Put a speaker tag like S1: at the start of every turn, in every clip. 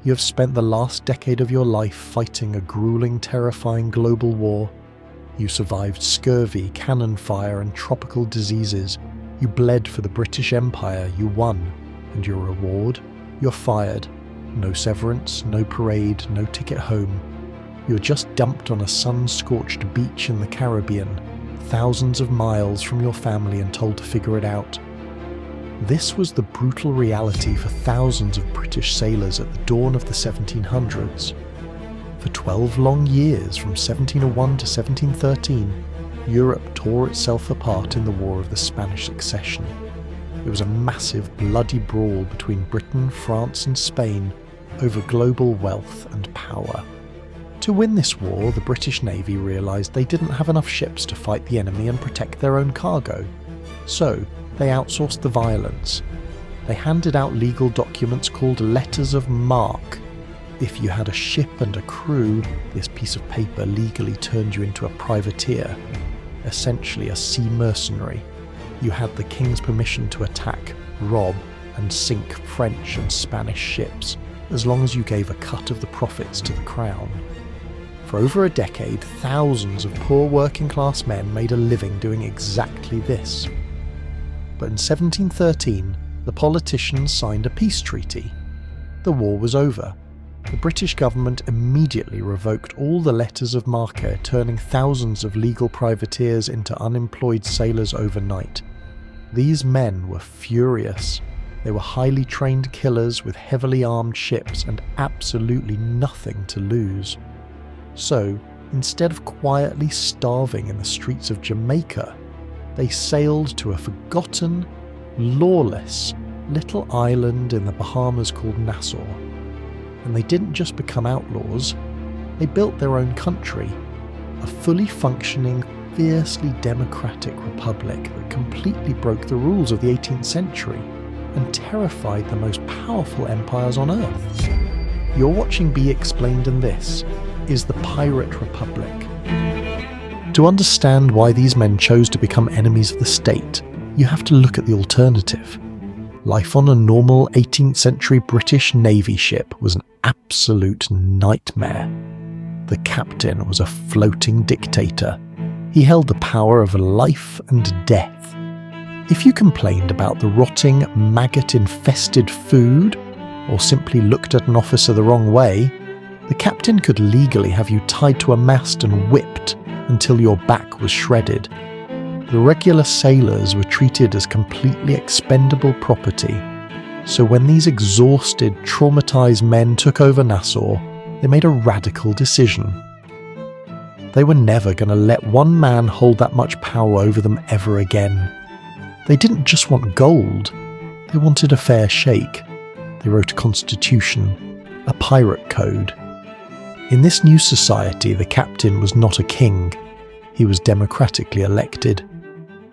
S1: You have spent the last decade of your life fighting a grueling, terrifying global war. You survived scurvy, cannon fire, and tropical diseases. You bled for the British Empire, you won. And your reward? You're fired. No severance, no parade, no ticket home. You're just dumped on a sun-scorched beach in the Caribbean, thousands of miles from your family and told to figure it out. This was the brutal reality for thousands of British sailors at the dawn of the 1700s. For 12 long years, from 1701 to 1713, Europe tore itself apart in the War of the Spanish Succession. It was a massive, bloody brawl between Britain, France and Spain over global wealth and power. To win this war, the British Navy realised they didn't have enough ships to fight the enemy and protect their own cargo. So, they outsourced the violence. They handed out legal documents called letters of marque. If you had a ship and a crew, this piece of paper legally turned you into a privateer, essentially a sea mercenary. You had the king's permission to attack, rob, and sink French and Spanish ships, as long as you gave a cut of the profits to the crown. For over a decade, thousands of poor working-class men made a living doing exactly this. But in 1713, the politicians signed a peace treaty. The war was over. The British government immediately revoked all the letters of marque, turning thousands of legal privateers into unemployed sailors overnight. These men were furious. They were highly trained killers with heavily armed ships and absolutely nothing to lose. So, instead of quietly starving in the streets of Jamaica, they sailed to a forgotten, lawless, little island in the Bahamas called Nassau. And they didn't just become outlaws, they built their own country, a fully functioning, fiercely democratic republic that completely broke the rules of the 18th century and terrified the most powerful empires on Earth. You're watching Be Explained, and this is the Pirate Republic. To understand why these men chose to become enemies of the state, you have to look at the alternative. Life on a normal 18th century British Navy ship was an absolute nightmare. The captain was a floating dictator. He held the power of life and death. If you complained about the rotting, maggot-infested food, or simply looked at an officer the wrong way, the captain could legally have you tied to a mast and whipped until your back was shredded. The regular sailors were treated as completely expendable property, so when these exhausted, traumatized men took over Nassau, they made a radical decision. They were never going to let one man hold that much power over them ever again. They didn't just want gold, they wanted a fair shake. They wrote a constitution, a pirate code. In this new society, the captain was not a king. He was democratically elected.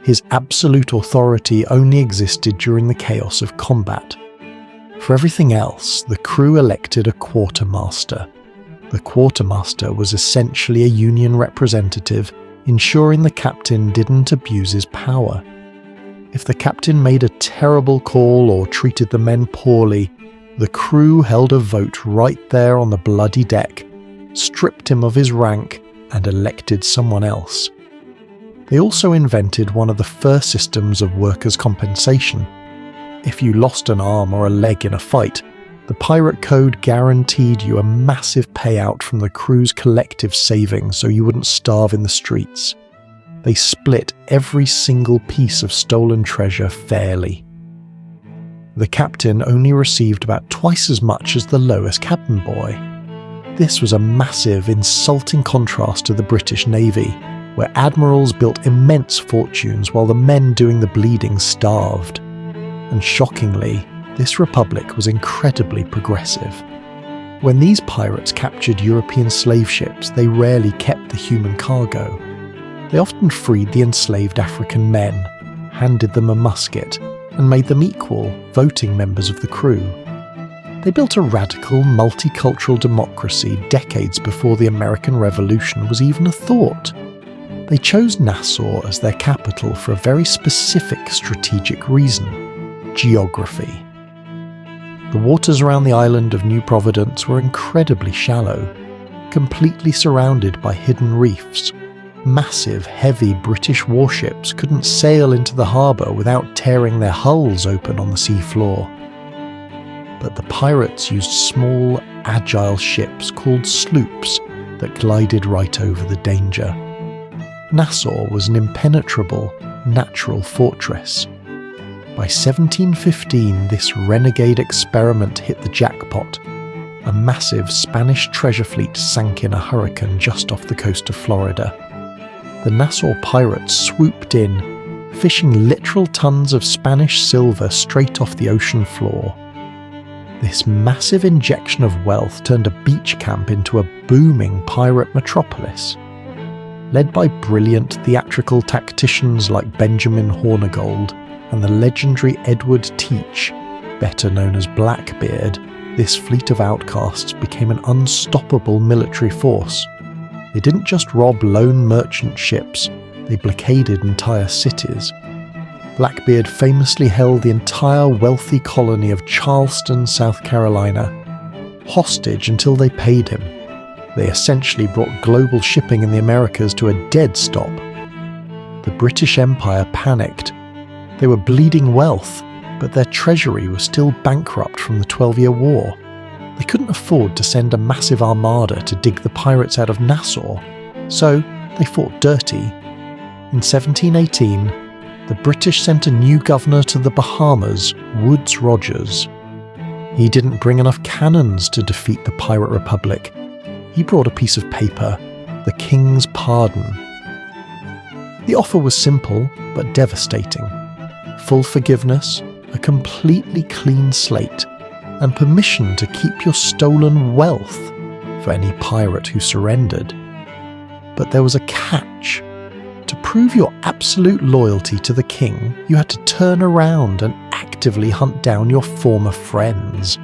S1: His absolute authority only existed during the chaos of combat. For everything else, the crew elected a quartermaster. The quartermaster was essentially a union representative, ensuring the captain didn't abuse his power. If the captain made a terrible call or treated the men poorly, the crew held a vote right there on the bloody deck, stripped him of his rank, and elected someone else. They also invented one of the first systems of workers' compensation. If you lost an arm or a leg in a fight, the pirate code guaranteed you a massive payout from the crew's collective savings so you wouldn't starve in the streets. They split every single piece of stolen treasure fairly. The captain only received about twice as much as the lowest cabin boy. This was a massive, insulting contrast to the British Navy, where admirals built immense fortunes while the men doing the bleeding starved. And shockingly, this republic was incredibly progressive. When these pirates captured European slave ships, they rarely kept the human cargo. They often freed the enslaved African men, handed them a musket, and made them equal, voting members of the crew. They built a radical, multicultural democracy decades before the American Revolution was even a thought. They chose Nassau as their capital for a very specific strategic reason: geography. The waters around the island of New Providence were incredibly shallow, completely surrounded by hidden reefs. Massive, heavy British warships couldn't sail into the harbour without tearing their hulls open on the sea floor. But the pirates used small, agile ships called sloops that glided right over the danger. Nassau was an impenetrable, natural fortress. By 1715, this renegade experiment hit the jackpot. A massive Spanish treasure fleet sank in a hurricane just off the coast of Florida. The Nassau pirates swooped in, fishing literal tons of Spanish silver straight off the ocean floor. This massive injection of wealth turned a beach camp into a booming pirate metropolis. Led by brilliant theatrical tacticians like Benjamin Hornigold and the legendary Edward Teach, better known as Blackbeard, this fleet of outcasts became an unstoppable military force. They didn't just rob lone merchant ships, they blockaded entire cities. Blackbeard famously held the entire wealthy colony of Charleston, South Carolina, hostage until they paid him. They essentially brought global shipping in the Americas to a dead stop. The British Empire panicked. They were bleeding wealth, but their treasury was still bankrupt from the 12-Year War. They couldn't afford to send a massive armada to dig the pirates out of Nassau, so they fought dirty. In 1718, the British sent a new governor to the Bahamas, Woodes Rogers. He didn't bring enough cannons to defeat the pirate republic. He brought a piece of paper, the King's Pardon. The offer was simple but devastating. Full forgiveness, a completely clean slate, and permission to keep your stolen wealth for any pirate who surrendered. But there was a catch. To prove your absolute loyalty to the king, you had to turn around and actively hunt down your former friends.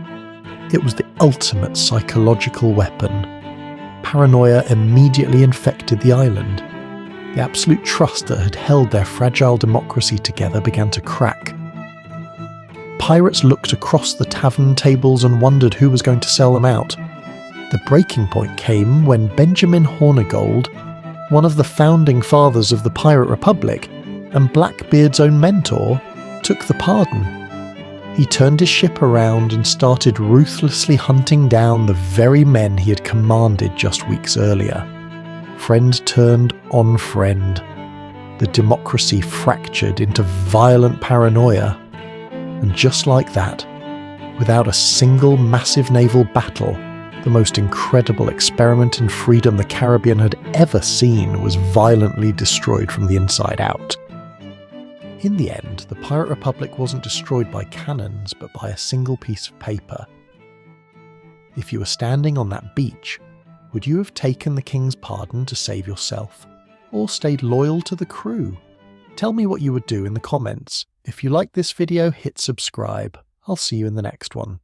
S1: It was the ultimate psychological weapon. Paranoia immediately infected the island. The absolute trust that had held their fragile democracy together began to crack. Pirates looked across the tavern tables and wondered who was going to sell them out. The breaking point came when Benjamin Hornigold, one of the founding fathers of the Pirate Republic and Blackbeard's own mentor, took the pardon. He turned his ship around and started ruthlessly hunting down the very men he had commanded just weeks earlier. Friend turned on friend. The democracy fractured into violent paranoia. And just like that, without a single massive naval battle, the most incredible experiment in freedom the Caribbean had ever seen was violently destroyed from the inside out. In the end, the Pirate Republic wasn't destroyed by cannons, but by a single piece of paper. If you were standing on that beach, would you have taken the King's pardon to save yourself, or stayed loyal to the crew? Tell me what you would do in the comments. If you like this video, hit subscribe. I'll see you in the next one.